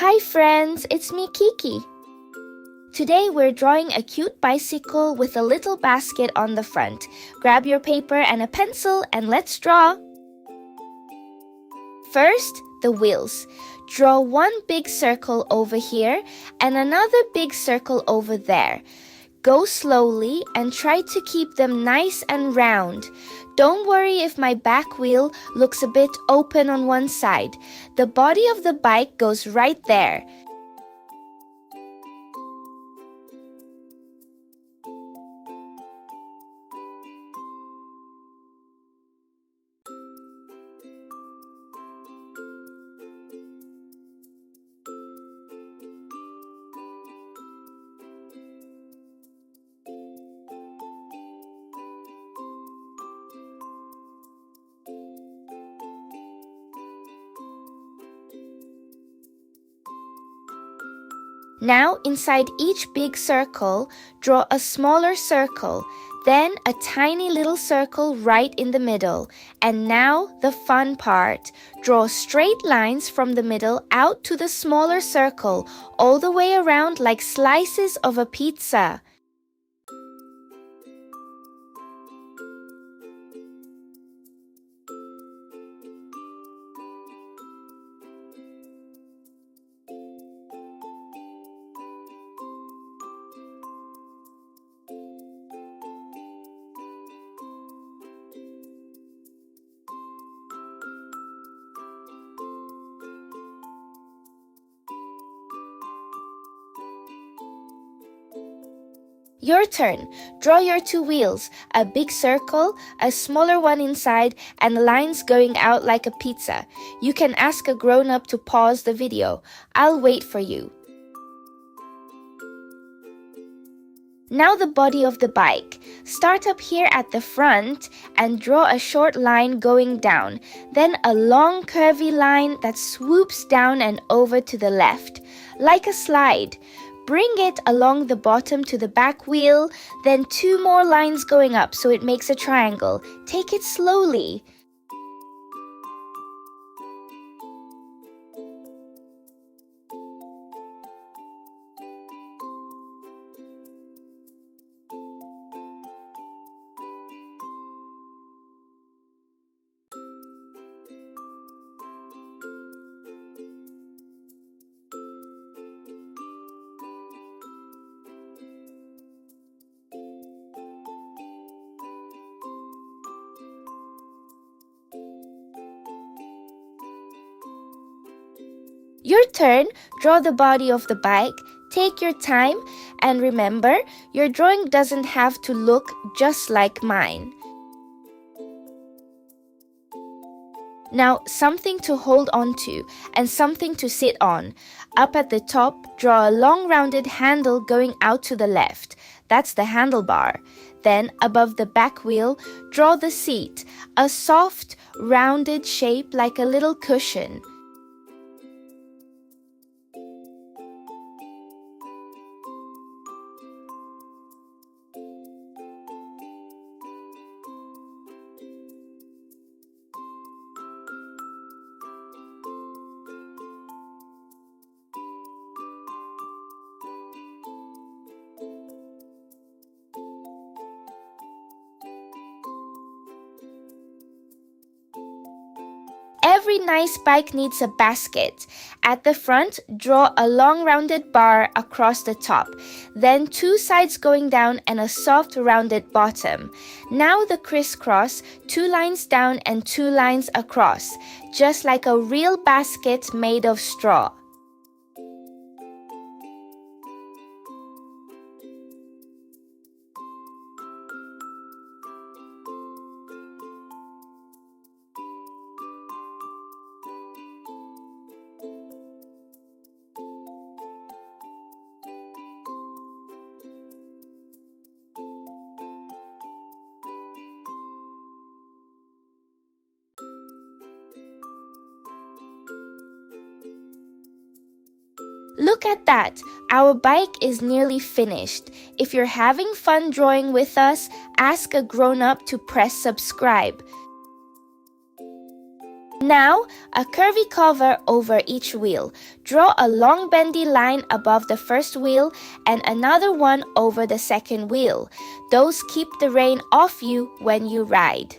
Hi friends, it's me Kiki. Today we're drawing a cute bicycle with a little basket on the front. Grab your paper and a pencil and let's draw. First, the wheels. Draw one big circle over here and another big circle over there. Go slowly and try to keep them nice and round. Don't worry if my back wheel looks a bit open on one side. The body of the bike goes right there. Now, inside each big circle, draw a smaller circle, then a tiny little circle right in the middle. And now, the fun part. Draw straight lines from the middle out to the smaller circle, all the way around like slices of a pizza. Your turn. Draw your two wheels, a big circle, a smaller one inside, and lines going out like a pizza. You can ask a grown-up to pause the video. I'll wait for you. Now the body of the bike. Start up here at the front and draw a short line going down, then a long curvy line that swoops down and over to the left, like a slide. Bring it along the bottom to the back wheel, then two more lines going up so it makes a triangle. Take it slowly. Your turn. Draw the body of the bike. Take your time and remember, your drawing doesn't have to look just like mine. Now, something to hold on to and something to sit on. Up at the top, draw a long rounded handle going out to the left. That's the handlebar. Then, above the back wheel, draw the seat, a soft, rounded shape like a little cushion. Every nice bike needs a basket. At the front, draw a long rounded bar across the top, then two sides going down and a soft rounded bottom. Now the crisscross, two lines down and two lines across, just like a real basket made of straw. Look at that! Our bike is nearly finished. If you're having fun drawing with us, ask a grown-up to press subscribe. Now, a curvy cover over each wheel. Draw a long bendy line above the first wheel and another one over the second wheel. Those keep the rain off you when you ride.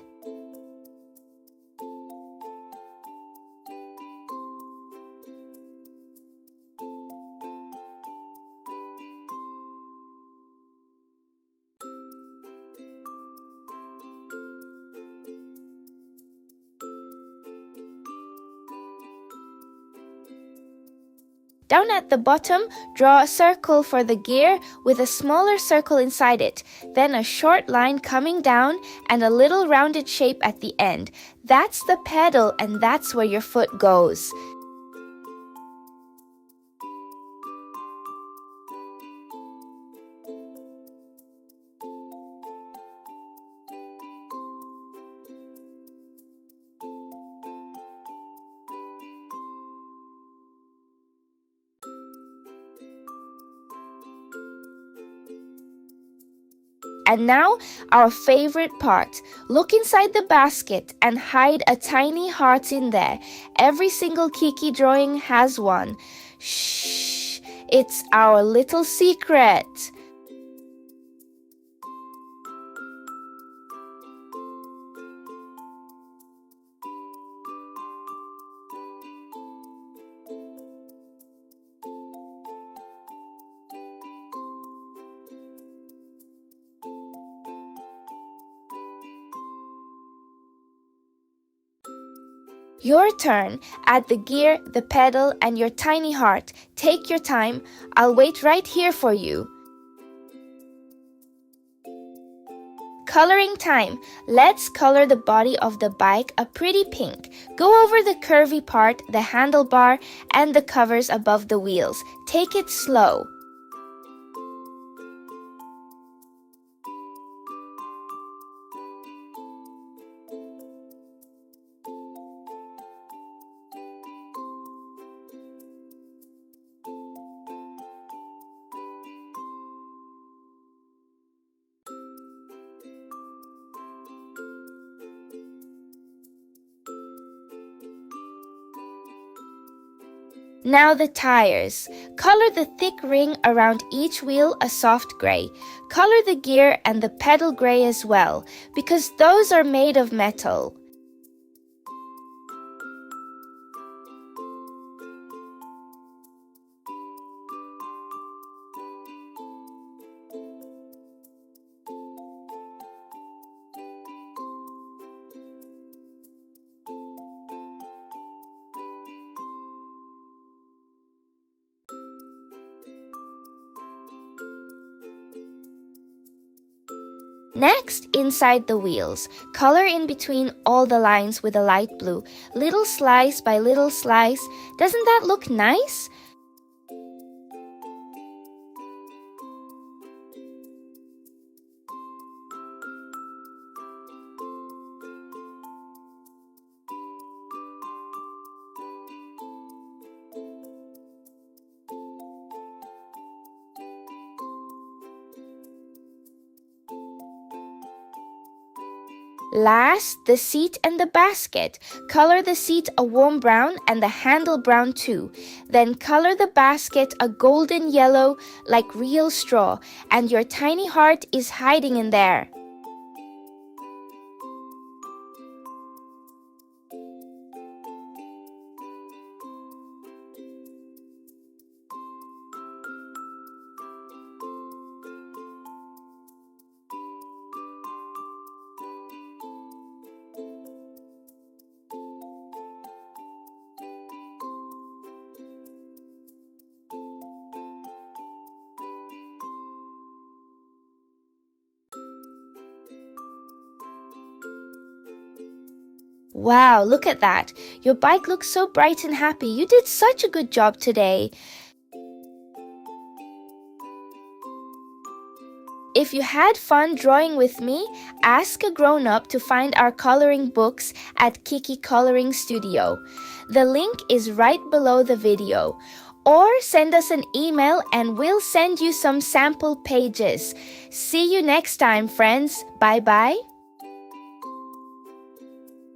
Down at the bottom, draw a circle for the gear with a smaller circle inside it, then a short line coming down and a little rounded shape at the end. That's the pedal and that's where your foot goes. And now, our favorite part. Look inside the basket and hide a tiny heart in there. Every single Kiki drawing has one. Shh! It's our little secret. Your turn. Add the gear, the pedal, and your tiny heart. Take your time. I'll wait right here for you. Coloring time. Let's color the body of the bike a pretty pink. Go over the curvy part, the handlebar, and the covers above the wheels. Take it slow. Now the tires. Color the thick ring around each wheel a soft gray. Color the gear and the pedal gray as well, because those are made of metal. Next, inside the wheels, color in between all the lines with a light blue, little slice by little slice. Doesn't that look nice? Last, the seat and the basket. Color the seat a warm brown and the handle brown too. Then color the basket a golden yellow like real straw, and your tiny heart is hiding in there. Wow, look at that. Your bike looks so bright and happy. You did such a good job today. If you had fun drawing with me, ask a grown-up to find our coloring books at Kiki Coloring Studio. The link is right below the video. Or send us an email and we'll send you some sample pages. See you next time, friends. Bye-bye.